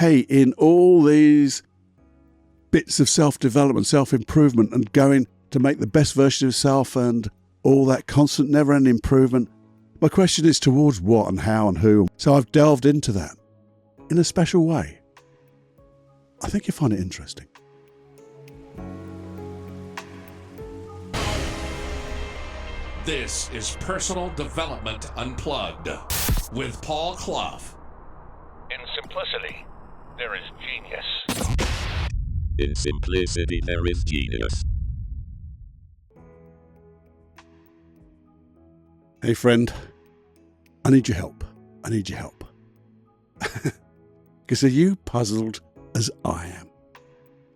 hey, in all these bits of self-development, self-improvement, and going to make the best version of yourself and all that constant never-ending improvement, my question is towards what and how and who. So I've delved into that in a special way. I think you'll find it interesting. This is Personal Development Unplugged with Paul Cloughie. In simplicity, there is genius. In simplicity, there is genius. Hey friend, I need your help. I need your help. Because are you puzzled as I am?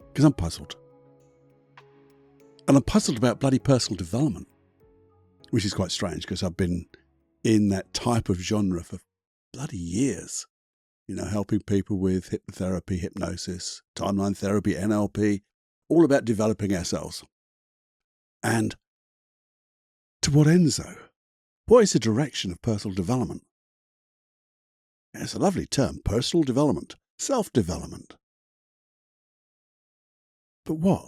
Because I'm puzzled. And I'm puzzled about bloody personal development, which is quite strange because I've been in that type of genre for bloody years. You know, helping people with hypnotherapy, hypnosis, timeline therapy, NLP, all about developing ourselves. And to what ends though? What is the direction of personal development? It's a lovely term, personal development, self-development. But what?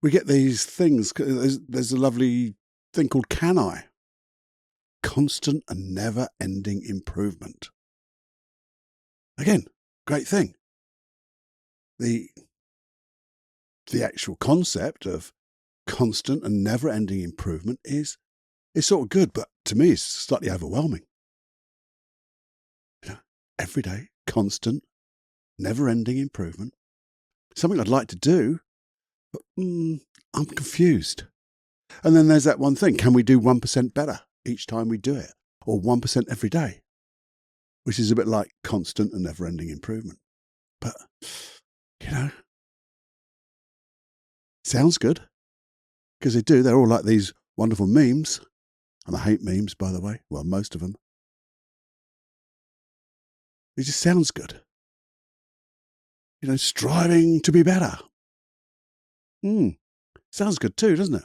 We get these things, there's a lovely thing called can I? Constant and never-ending improvement. Again, great thing. The actual concept of constant and never-ending improvement is sort of good, but to me it's slightly overwhelming. You know, every day, constant, never-ending improvement. Something I'd like to do, but I'm confused. And then there's that one thing, can we do 1% better each time we do it? Or 1% every day? Which is a bit like constant and never-ending improvement. But, you know, sounds good. Because they do. They're all like these wonderful memes. And I hate memes, by the way. Well, most of them. It just sounds good. You know, striving to be better. Sounds good too, doesn't it?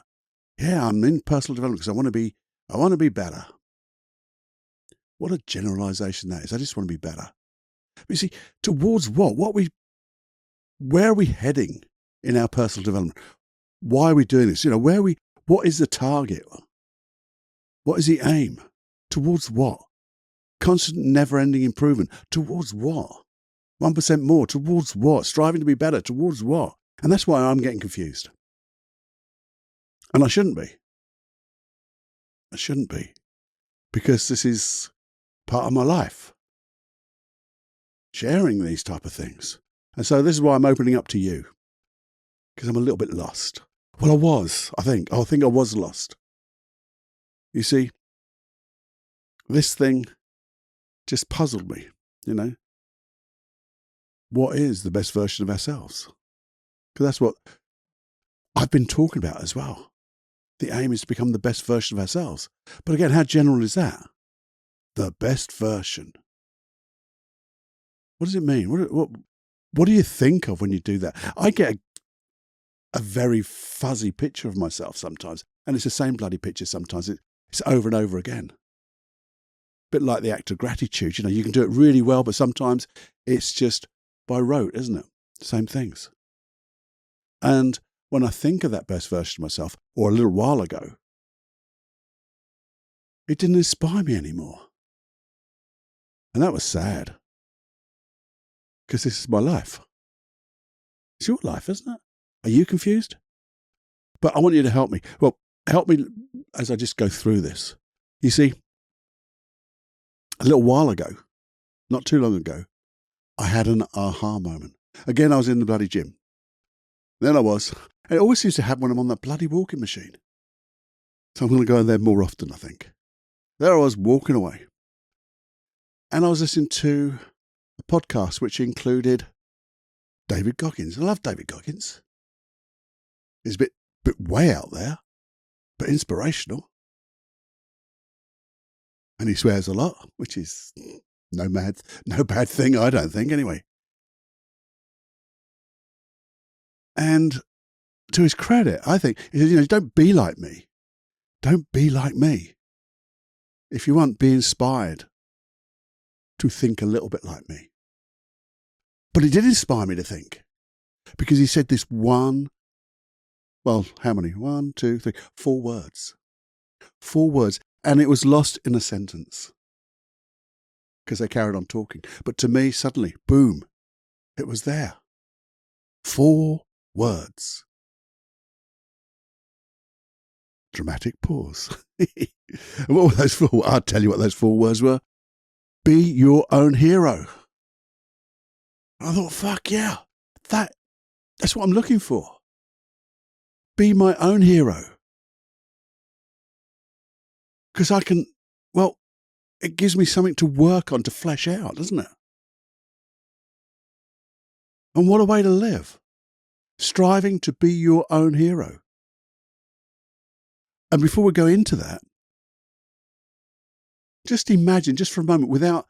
Yeah, I'm in personal development because I want to be better. What a generalization that is. I just want to be better. But you see, towards what? Where are we heading in our personal development? Why are we doing this? You know, what is the target? What is the aim? Towards what? Constant, never-ending improvement. Towards what? 1% more. Towards what? Striving to be better. Towards what? And that's why I'm getting confused. And I shouldn't be. I shouldn't be. Because this is part of my life. Sharing these type of things. And so this is why I'm opening up to you. Because I'm a little bit lost. Well, I was, I think. I think I was lost. You see, this thing just puzzled me, you know. What is the best version of ourselves? Because that's what I've been talking about as well. The aim is to become the best version of ourselves. But again, how general is that? The best version. What does it mean? What do you think of when you do that? I get a very fuzzy picture of myself sometimes. And it's the same bloody picture sometimes. It's over and over again. A bit like the act of gratitude. You know, you can do it really well, but sometimes it's just by rote, isn't it? Same things. And when I think of that best version of myself, or a little while ago, it didn't inspire me anymore. And that was sad. Because this is my life. It's your life, isn't it? Are you confused? But I want you to help me. Well, help me as I just go through this. You see, a little while ago, not too long ago, I had an aha moment. Again, I was in the bloody gym. Then I was. And it always seems to happen when I'm on that bloody walking machine. So I'm going to go in there more often, I think. There I was walking away. And I was listening to a podcast which included David Goggins. I love David Goggins. He's a bit way out there, but inspirational. And he swears a lot, which is no bad thing, I don't think, anyway. And to his credit, I think, he says, you know, don't be like me. Don't be like me. If you want, be inspired to think a little bit like me. But it did inspire me to think, because he said this one, well, how many? 1, 2, 3, 4 words. 4 words. And it was lost in a sentence because they carried on talking. But to me, suddenly, boom, it was there. 4 words. Dramatic pause. And what were those 4? I'll tell you what those 4 words were. Be your own hero. I thought, fuck yeah, that's what I'm looking for. Be my own hero. Because I can, well, it gives me something to work on, to flesh out, doesn't it? And what a way to live. Striving to be your own hero. And before we go into that, just imagine, just for a moment, without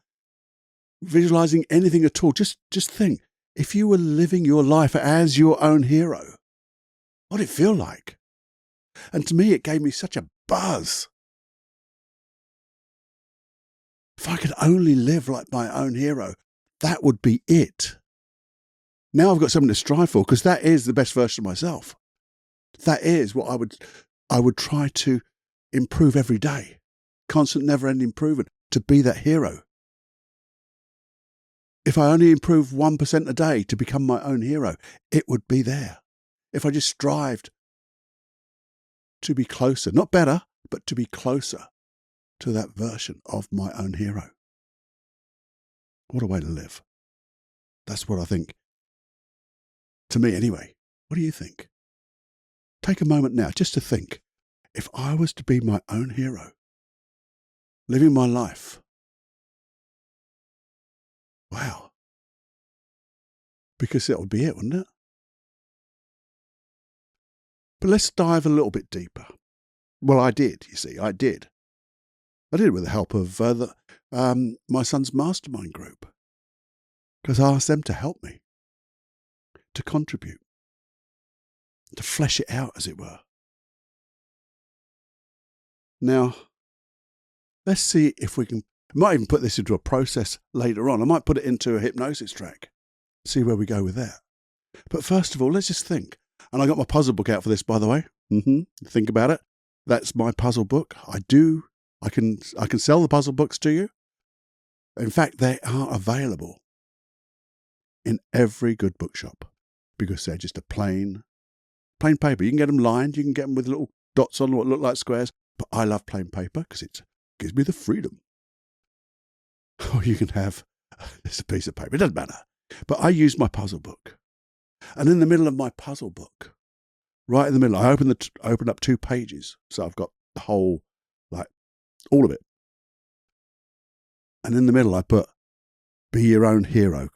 visualizing anything at all, just think, if you were living your life as your own hero, what did it feel like? And to me, it gave me such a buzz. If I could only live like my own hero, that would be it. Now I've got something to strive for, because that is the best version of myself. That is what I would try to improve every day. Constant, never-ending improvement, to be that hero. If I only improve 1% a day to become my own hero, it would be there. If I just strived to be closer, not better, but to be closer to that version of my own hero. What a way to live. That's what I think. To me, anyway. What do you think? Take a moment now just to think. If I was to be my own hero, living my life, wow. Because that would be it, wouldn't it? But let's dive a little bit deeper. Well, I did, you see, I did. I did it with the help of my son's mastermind group. Because I asked them to help me, to contribute, to flesh it out, as it were. Now, let's see if we can, I might even put this into a process later on. I might put it into a hypnosis track, see where we go with that. But first of all, let's just think. And I got my puzzle book out for this, by the way. Think about it. That's my puzzle book. I can sell the puzzle books to you. In fact, they are available in every good bookshop because they're just a plain paper. You can get them lined. You can get them with little dots on what look like squares. But I love plain paper because it gives me the freedom. Or you can have just a piece of paper. It doesn't matter. But I use my puzzle book. And in the middle of my puzzle book, right in the middle, I open up 2 pages. So I've got the whole, like, all of it. And in the middle, I put, be your own hero.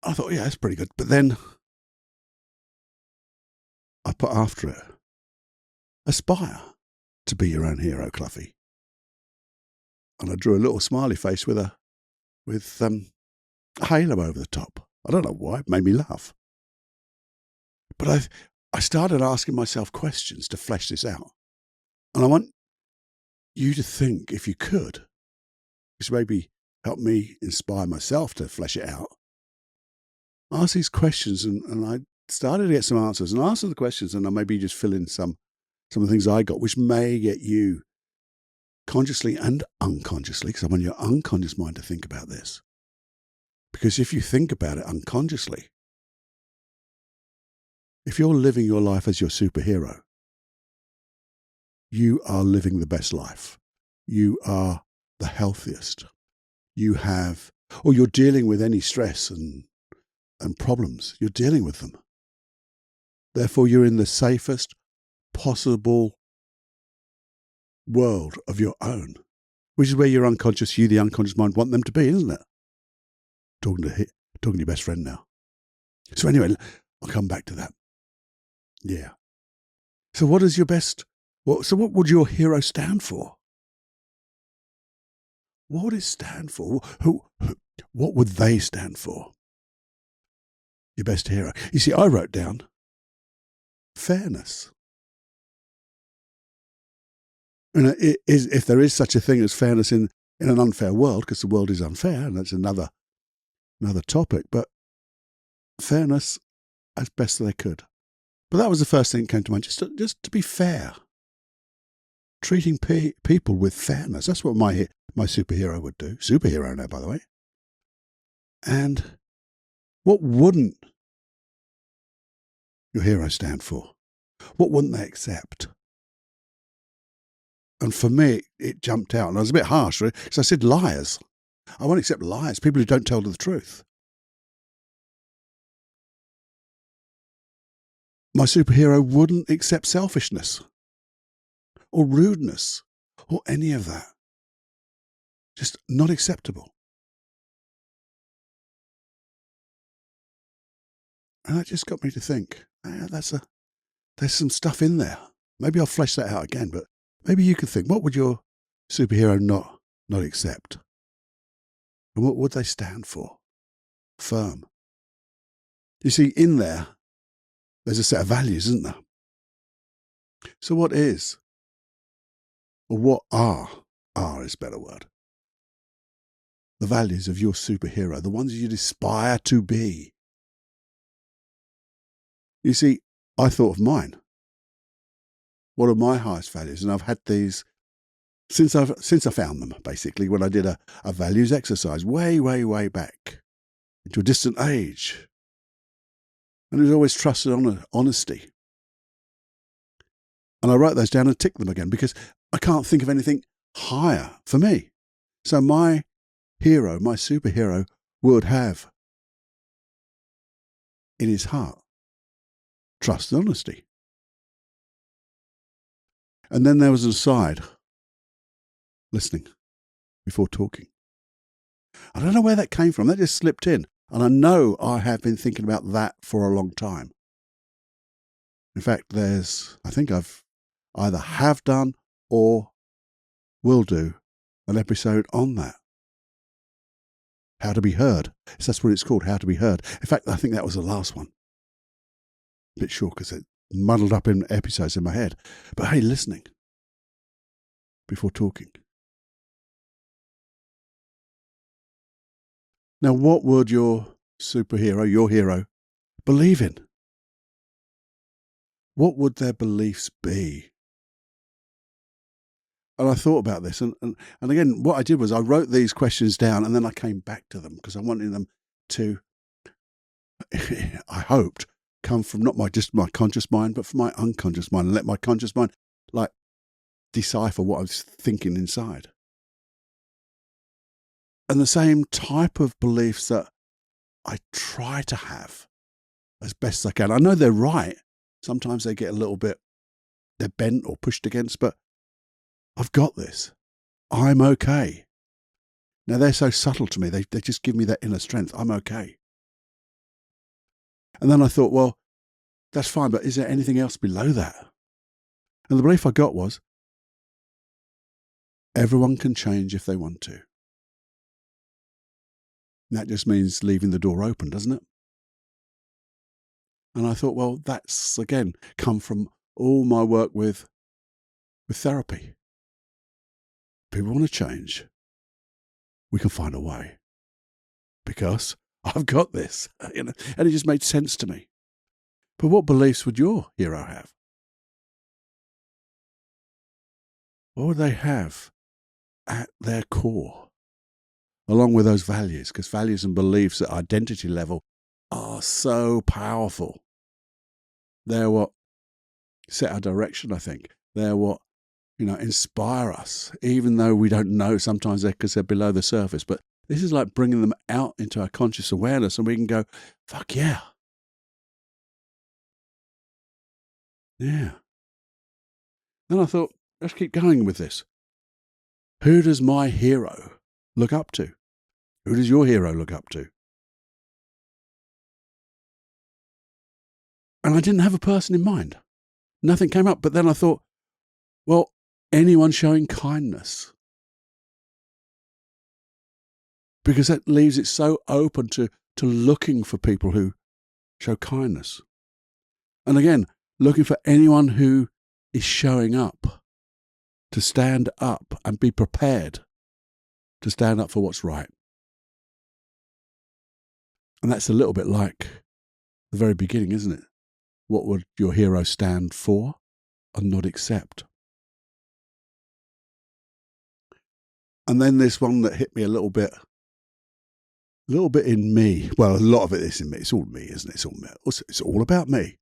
I thought, yeah, that's pretty good. But then I put after it, aspire to be your own hero, Cloughie. And I drew a little smiley face with a halo over the top. I don't know why, it made me laugh. But I started asking myself questions to flesh this out. And I want you to think, if you could, which maybe help me inspire myself to flesh it out. Ask these questions, and I started to get some answers. And answer the questions, and I maybe just fill in some of the things I got, which may get you consciously and unconsciously, because I want your unconscious mind to think about this. Because if you think about it unconsciously, if you're living your life as your superhero, you are living the best life. You are the healthiest. You have, or you're dealing with any stress and problems. You're dealing with them. Therefore, you're in the safest possible world of your own, which is where your unconscious, the unconscious mind, want them to be, isn't it? Talking to your best friend now. So anyway, I'll come back to that. Yeah. So what is your best? What would your hero stand for? What would it stand for? What would they stand for? Your best hero. You see, I wrote down fairness. And if there is such a thing as fairness in an unfair world, because the world is unfair, and that's another another topic, but fairness as best they could. But that was the first thing that came to mind, just to be fair. Treating people with fairness. That's what my superhero would do. Superhero now, by the way. And what wouldn't your hero stand for? What wouldn't they accept? And for me, it jumped out. And I was a bit harsh, really, because I said liars. I won't accept liars, people who don't tell the truth. My superhero wouldn't accept selfishness or rudeness or any of that. Just not acceptable. And that just got me to think, there's some stuff in there. Maybe I'll flesh that out again, but maybe you could think, what would your superhero not accept? And what would they stand for? Firm. You see, in there's a set of values, isn't there? So what is, or what are is a better word, the values of your superhero, the ones you'd aspire to be? You see, I thought of mine. What are my highest values? And I've had these since I found them, basically, when I did a values exercise way, way, way back into a distant age. And it was always trust and honesty. And I wrote those down and ticked them again because I can't think of anything higher for me. So my hero, my superhero, would have in his heart trust and honesty. And then there was an aside, listening before talking. I don't know where that came from. That just slipped in. And I know I have been thinking about that for a long time. In fact, I think I've either have done or will do an episode on that. How to be heard. So that's what it's called, How to be heard. In fact, I think that was the last one. A bit short because it muddled up in episodes in my head. But hey, listening before talking. Now, what would your superhero, your hero, believe in? What would their beliefs be? And I thought about this. And again, what I did was I wrote these questions down and then I came back to them because I wanted them to, I hoped, come from not just my conscious mind, but from my unconscious mind, and let my conscious mind decipher what I was thinking inside. And the same type of beliefs that I try to have as best I can. I know they're right. Sometimes they get a little bit, they're bent or pushed against, but I've got this. I'm okay. Now they're so subtle to me. They just give me that inner strength. I'm okay. And then I thought, well, that's fine, but is there anything else below that? And the belief I got was, everyone can change if they want to. And that just means leaving the door open, doesn't it? And I thought, well, that's, again, come from all my work with therapy. People want to change. We can find a way. Because I've got this. And it just made sense to me. But what beliefs would your hero have? What would they have at their core? Along with those values, because values and beliefs at identity level are so powerful. They're what set our direction, I think. They're what, inspire us, even though we don't know sometimes because they're below the surface. But this is like bringing them out into our conscious awareness and we can go, fuck yeah. Yeah. Then I thought, let's keep going with this. Who does my hero look up to? Who does your hero look up to? And I didn't have a person in mind. Nothing came up. But then I thought, well, anyone showing kindness. Because that leaves it so open to looking for people who show kindness. And again, looking for anyone who is showing up, to stand up and be prepared to stand up for what's right. And that's a little bit like the very beginning, isn't it? What would your hero stand for and not accept? And then this one that hit me a little bit in me. Well, a lot of it is in me. It's all me, isn't it? It's all about me.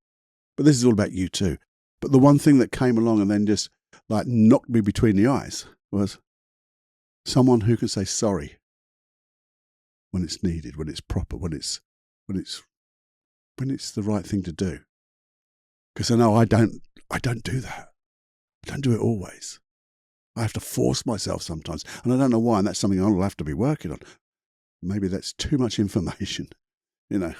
But this is all about you too. But the one thing that came along and then just like knocked me between the eyes was someone who can say sorry when it's needed, when it's proper, when it's the right thing to do. Because I know I don't do that. I don't do it always. I have to force myself sometimes, and I don't know why. And that's something I'll have to be working on. Maybe that's too much information, you know.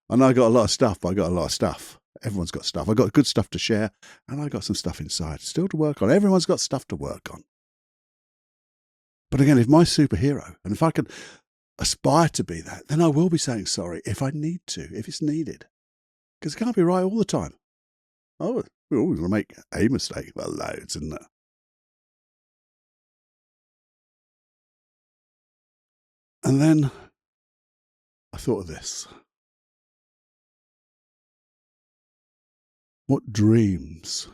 I know I got a lot of stuff, but I got a lot of stuff. Everyone's got stuff. I got good stuff to share, and I got some stuff inside still to work on. Everyone's got stuff to work on. But again, if my superhero, and if I can aspire to be that, then I will be saying sorry if I need to, if it's needed. Because it can't be right all the time. Oh, we're always going to make a mistake. Well, loads, isn't there? And then I thought of this. What dreams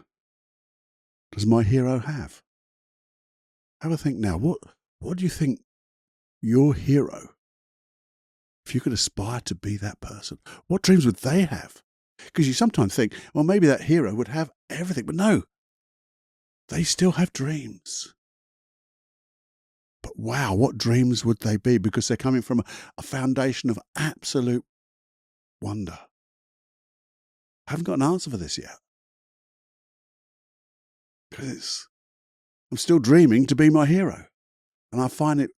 does my hero have? Have a think now. What do you think your hero, if you could aspire to be that person, what dreams would they have? Because you sometimes think, well, maybe that hero would have everything, but no, they still have dreams. But wow, what dreams would they be? Because they're coming from a foundation of absolute wonder. I haven't got an answer for this yet. Because I'm still dreaming to be my hero. And I find it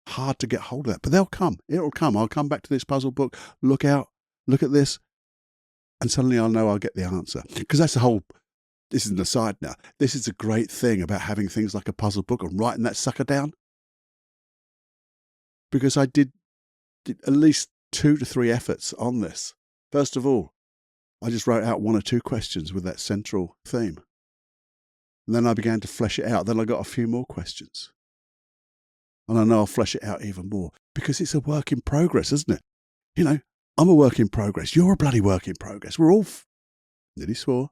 hard to get hold of that. But they'll come. It'll come. I'll come back to this puzzle book, look at this, and suddenly I'll know I'll get the answer. Because that's the whole, this is an aside now. This is a great thing about having things like a puzzle book and writing that sucker down. Because I did at least 2 to 3 efforts on this. First of all, I just wrote out 1 or 2 questions with that central theme. And then I began to flesh it out. Then I got a few more questions. And I know I'll flesh it out even more. Because it's a work in progress, isn't it? You know, I'm a work in progress. You're a bloody work in progress. We're all, nearly swore,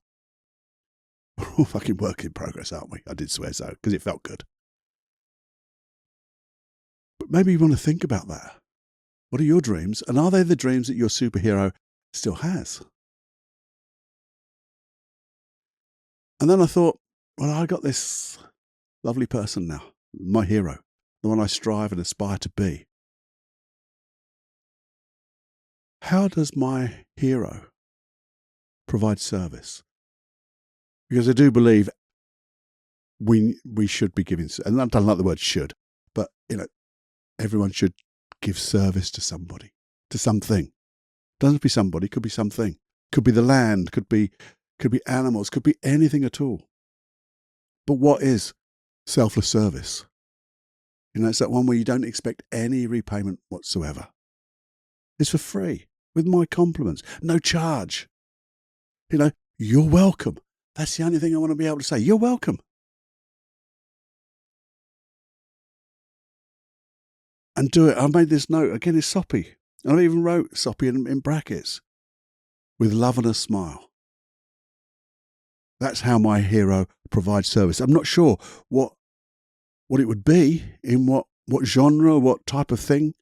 we're all fucking work in progress, aren't we? I did swear so, because it felt good. But maybe you want to think about that. What are your dreams? And are they the dreams that your superhero still has? And then I thought, well, I got this lovely person now, my hero, the one I strive and aspire to be. How does my hero provide service? Because I do believe we should be giving, and I don't like the word should, but, you know, everyone should give service to somebody, to something. Doesn't be somebody, could be something. Could be the land, could be animals, could be anything at all. But what is selfless service? You know, it's that one where you don't expect any repayment whatsoever. It's for free, with my compliments, no charge. You know, you're welcome. That's the only thing I want to be able to say. You're welcome. And do it. I made this note. Again, it's soppy. And I even wrote soppy in brackets. With love and a smile. That's how my hero provides service. I'm not sure what it would be, in what genre, what type of thing,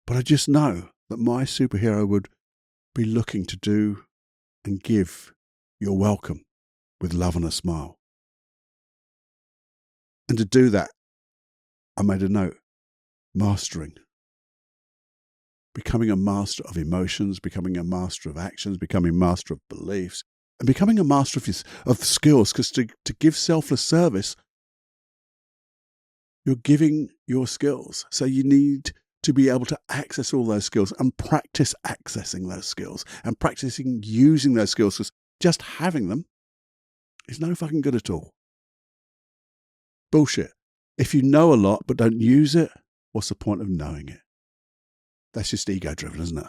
but I just know that my superhero would be looking to do and give your welcome with love and a smile. And to do that, I made a note, mastering. Becoming a master of emotions, becoming a master of actions, becoming a master of beliefs, and becoming a master of skills, because to give selfless service, you're giving your skills. So you need to be able to access all those skills and practice accessing those skills and practicing using those skills, because just having them is no fucking good at all. Bullshit. If you know a lot but don't use it, what's the point of knowing it? That's just ego-driven, isn't it?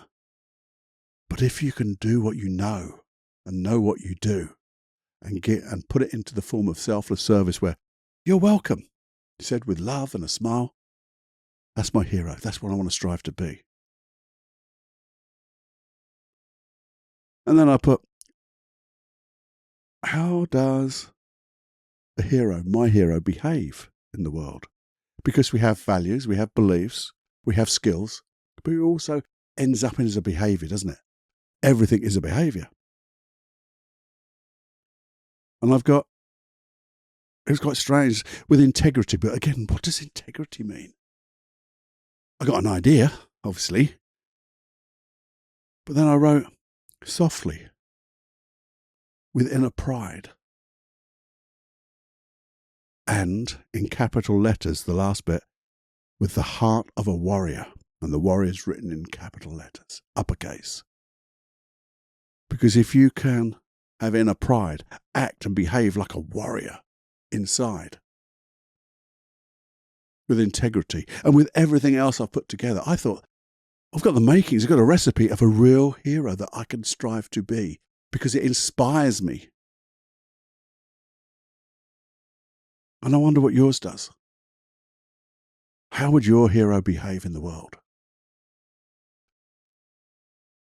But if you can do what you know and know what you do and put it into the form of selfless service where you're welcome, said with love and a smile, that's my hero. That's what I want to strive to be. And then I put, how does a hero, my hero, behave in the world? Because we have values, we have beliefs, we have skills, but it also ends up as a behaviour, doesn't it? Everything is a behaviour. And it was quite strange with integrity, but again, what does integrity mean? I got an idea, obviously, but then I wrote softly, with inner pride. And in capital letters, the last bit, with the heart of a warrior. And the warrior's written in capital letters, uppercase. Because if you can have inner pride, act and behave like a warrior inside, with integrity, and with everything else I've put together, I thought, I've got the makings, I've got a recipe of a real hero that I can strive to be, because it inspires me. And I wonder what yours does. How would your hero behave in the world?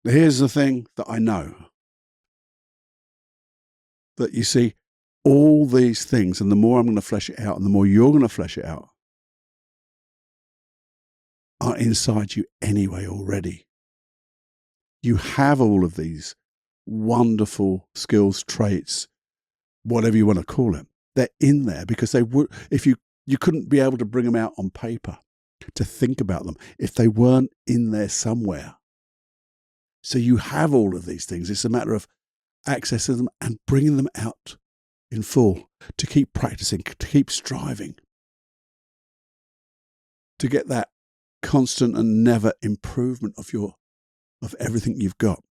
Here's the thing that I know. That you see, all these things, and the more I'm going to flesh it out, and the more you're going to flesh it out, are inside you anyway already. You have all of these wonderful skills, traits, whatever you want to call them. They're in there because they would, if you couldn't be able to bring them out on paper to think about them if they weren't in there somewhere. So you have all of these things. It's a matter of accessing them and bringing them out in full, to keep practicing, to keep striving, to get that constant and never improvement of everything you've got,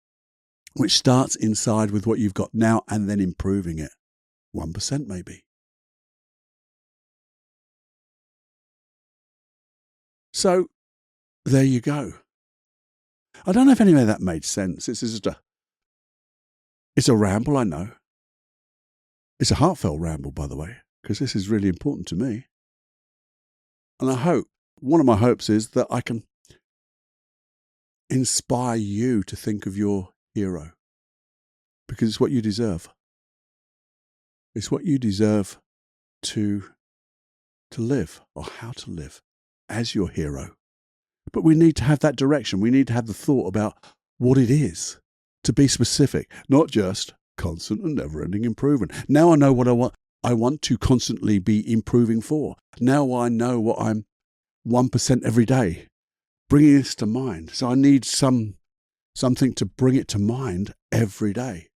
which starts inside with what you've got now and then improving it 1% maybe. So there you go. I don't know if any of that made sense. It's a ramble, I know. It's a heartfelt ramble, by the way, because this is really important to me. And I hope, one of my hopes is that I can inspire you to think of your hero, because it's what you deserve. It's what you deserve to live, or how to live as your hero. But we need to have that direction. We need to have the thought about what it is, to be specific, not just constant and never-ending improvement. Now I know what I want. I want to constantly be improving for. Now I know what I'm 1% every day, bringing this to mind. So I need something to bring it to mind every day,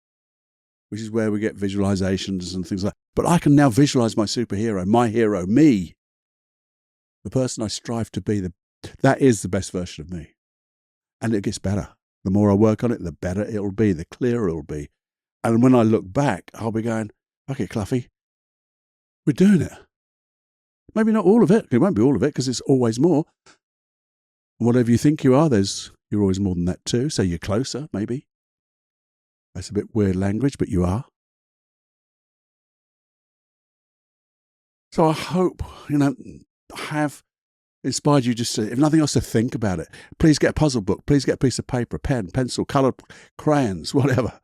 which is where we get visualizations and things like that. But I can now visualize my superhero, my hero, me, the person I strive to be. That is the best version of me. And it gets better. The more I work on it, the better it'll be, the clearer it'll be. And when I look back, I'll be going, okay, Cloughie, we're doing it. Maybe not all of it. It won't be all of it because it's always more. Whatever you think you are, you're always more than that too. So you're closer, maybe. That's a bit weird language, but you are. So I hope, have inspired you just to, if nothing else, to think about it. Please get a puzzle book. Please get a piece of paper, pen, pencil, coloured crayons, whatever.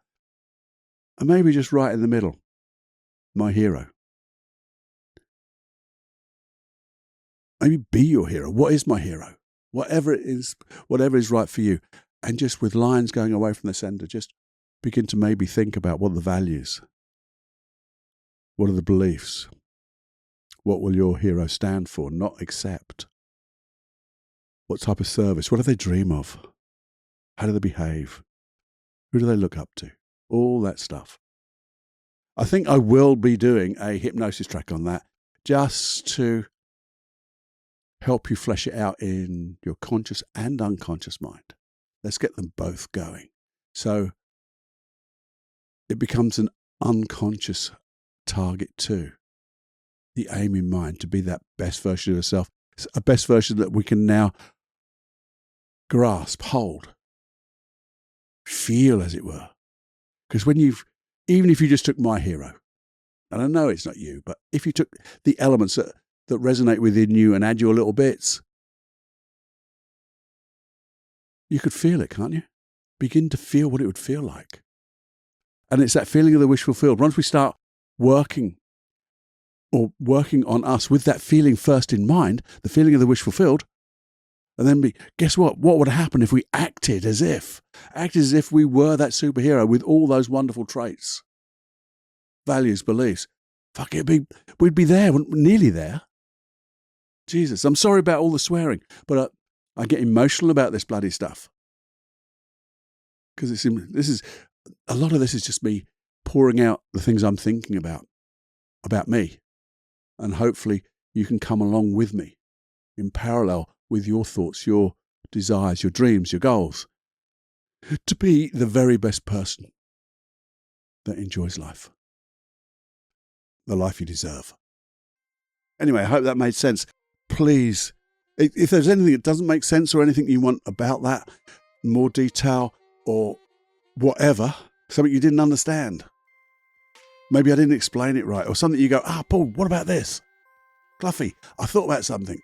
And maybe just write in the middle, my hero. Maybe be your hero. What is my hero? Whatever it is, whatever is right for you. And just with lines going away from the centre, just begin to maybe think about what are the values? What are the beliefs? What will your hero stand for, not accept? What type of service? What do they dream of? How do they behave? Who do they look up to? All that stuff. I think I will be doing a hypnosis track on that, just to help you flesh it out in your conscious and unconscious mind. Let's get them both going. So it becomes an unconscious target too. The aim in mind to be that best version of yourself, a best version that we can now grasp, hold, feel, as it were. Because even if you just took my hero, and I know it's not you, but if you took the elements that resonate within you and add your little bits, you could feel it, can't you? Begin to feel what it would feel like. And it's that feeling of the wish fulfilled. Once we start working on us with that feeling first in mind, the feeling of the wish fulfilled, and then guess what? What would happen if we acted as if we were that superhero with all those wonderful traits, values, beliefs? Fuck it, we'd be there, nearly there. Jesus, I'm sorry about all the swearing, but I get emotional about this bloody stuff. Because a lot of this is just me pouring out the things I'm thinking about me. And hopefully you can come along with me in parallel with your thoughts, your desires, your dreams, your goals, to be the very best person that enjoys life. The life you deserve. Anyway, I hope that made sense. Please, if there's anything that doesn't make sense or anything you want about that, more detail or whatever, something you didn't understand. Maybe I didn't explain it right, or something you go, Paul, what about this? Cloughie, I thought about something.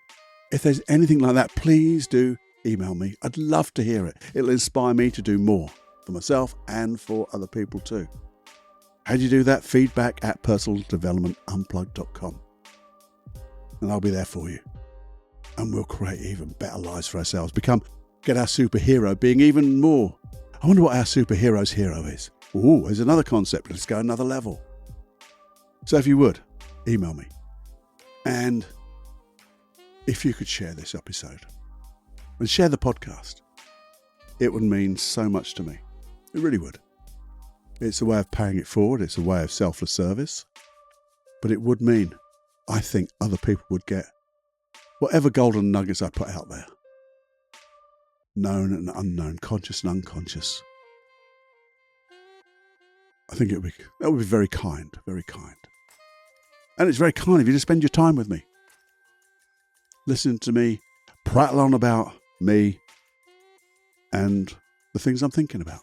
If there's anything like that, please do email me. I'd love to hear it. It'll inspire me to do more for myself and for other people too. How do you do that? Feedback at personaldevelopmentunplugged.com. And I'll be there for you. And we'll create even better lives for ourselves. Get our superhero being even more. I wonder what our superhero's hero is. Ooh, there's another concept. Let's go another level. So if you would, email me. And if you could share this episode and share the podcast, it would mean so much to me. It really would. It's a way of paying it forward. It's a way of selfless service. But it would mean, I think, other people would get whatever golden nuggets I put out there. Known and unknown, conscious and unconscious. I think that would be very kind, very kind. And it's very kind of you to spend your time with me. Listen to me prattle on about me and the things I'm thinking about.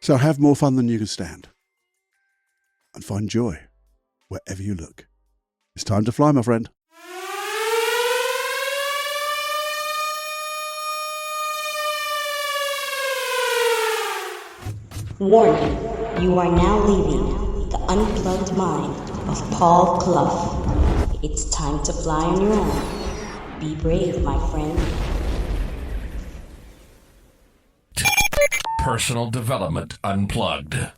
So have more fun than you can stand. And find joy wherever you look. It's time to fly, my friend. Warning, you are now leaving the unplugged mind of Paul Clough. It's time to fly on your own. Be brave, my friend. Personal Development Unplugged.